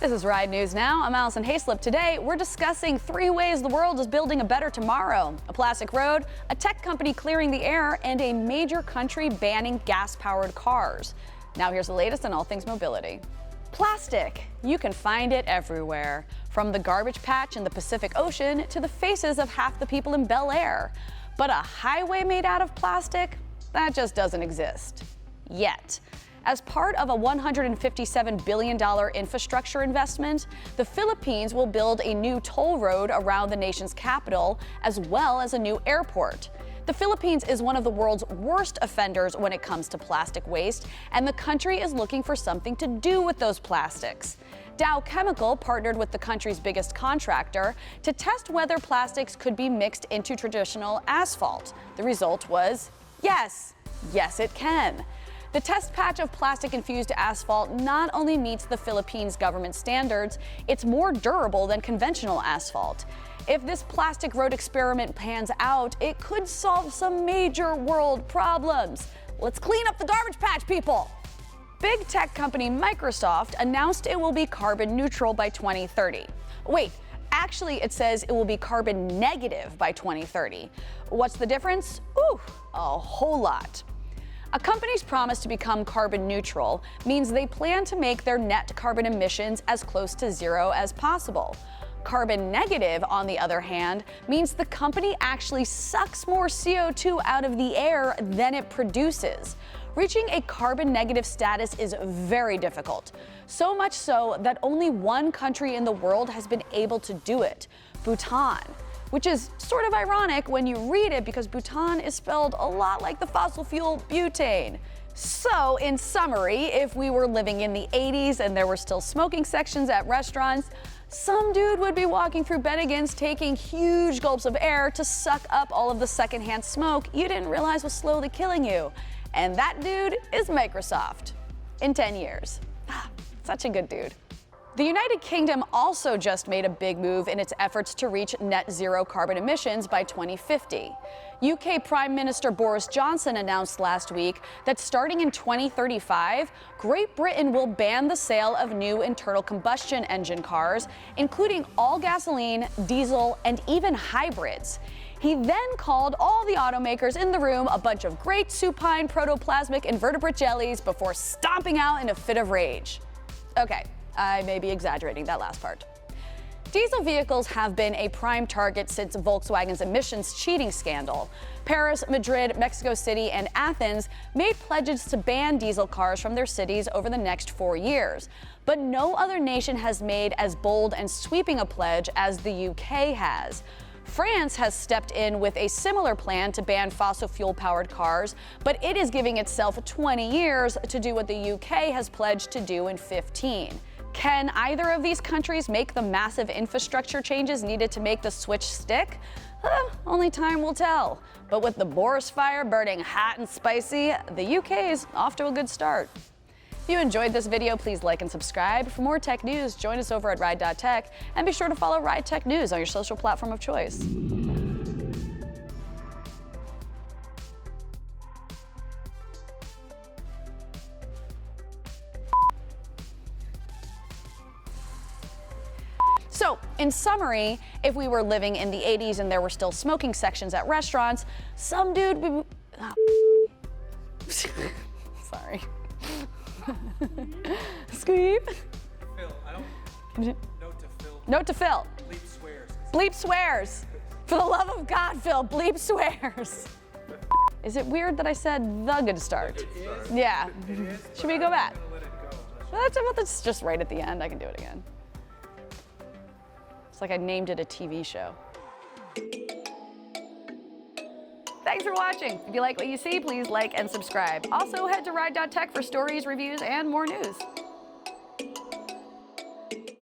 This is Ride News Now. I'm Alison Haislip. Today, we're discussing 3 ways the world is building a better tomorrow: a plastic road, a tech company clearing the air, and a major country banning gas-powered cars. Now here's the latest on all things mobility. Plastic. You can find it everywhere, from the garbage patch in the Pacific Ocean to the faces of half the people in Bel Air. But a highway made out of plastic? That just doesn't exist. Yet. As part of a $157 billion infrastructure investment, the Philippines will build a new toll road around the nation's capital, as well as a new airport. The Philippines is one of the world's worst offenders when it comes to plastic waste, and the country is looking for something to do with those plastics. Dow Chemical partnered with the country's biggest contractor to test whether plastics could be mixed into traditional asphalt. The result was yes, it can. The test patch of plastic-infused asphalt not only meets the Philippines government standards, it's more durable than conventional asphalt. If this plastic road experiment pans out, it could solve some major world problems. Let's clean up the garbage patch, people! Big tech company Microsoft announced it will be carbon neutral by 2030. Wait, actually it says it will be carbon negative by 2030. What's the difference? Ooh, a whole lot. A company's promise to become carbon neutral means they plan to make their net carbon emissions as close to zero as possible. Carbon negative, on the other hand, means the company actually sucks more CO2 out of the air than it produces. Reaching a carbon negative status is very difficult, so much so that only one country in the world has been able to do it: Bhutan. Which is sort of ironic when you read it, because Bhutan is spelled a lot like the fossil fuel butane. So, in summary, if we were living in the 80s and there were still smoking sections at restaurants, some dude would be walking through Bennigan's taking huge gulps of air to suck up all of the secondhand smoke you didn't realize was slowly killing you. And that dude is Microsoft. In 10 years. Such a good dude. The United Kingdom also just made a big move in its efforts to reach net zero carbon emissions by 2050. UK Prime Minister Boris Johnson announced last week that starting in 2035, Great Britain will ban the sale of new internal combustion engine cars, including all gasoline, diesel, and even hybrids. He then called all the automakers in the room a bunch of great supine protoplasmic invertebrate jellies before stomping out in a fit of rage. Okay. I may be exaggerating that last part. Diesel vehicles have been a prime target since Volkswagen's emissions cheating scandal. Paris, Madrid, Mexico City, and Athens made pledges to ban diesel cars from their cities over the next 4 years. But no other nation has made as bold and sweeping a pledge as the UK has. France has stepped in with a similar plan to ban fossil fuel-powered cars, but it is giving itself 20 years to do what the UK has pledged to do in 15. Can either of these countries make the massive infrastructure changes needed to make the switch stick? Only time will tell. But with the Boris fire burning hot and spicy, the UK is off to a good start. If you enjoyed this video, please like and subscribe. For more tech news, join us over at Ride.Tech, and be sure to follow RideTechNews on your social platform of choice. So, in summary, if we were living in the 80s and there were still smoking sections at restaurants, some dude would... Sorry. Squeep. Phil, I don't... Note to Phil. Note to Phil. Bleep swears. Bleep swears. For the love of God, Phil, bleep swears. Is it weird that I said the good start? It is. Yeah. It is. Should we go back? I'm gonna let it go. That's just right at the end. I can do it again. It's like I named it a TV show. Thanks for watching. If you like what you see, please like and subscribe. Also, head to Ride.Tech for stories, reviews, and more news.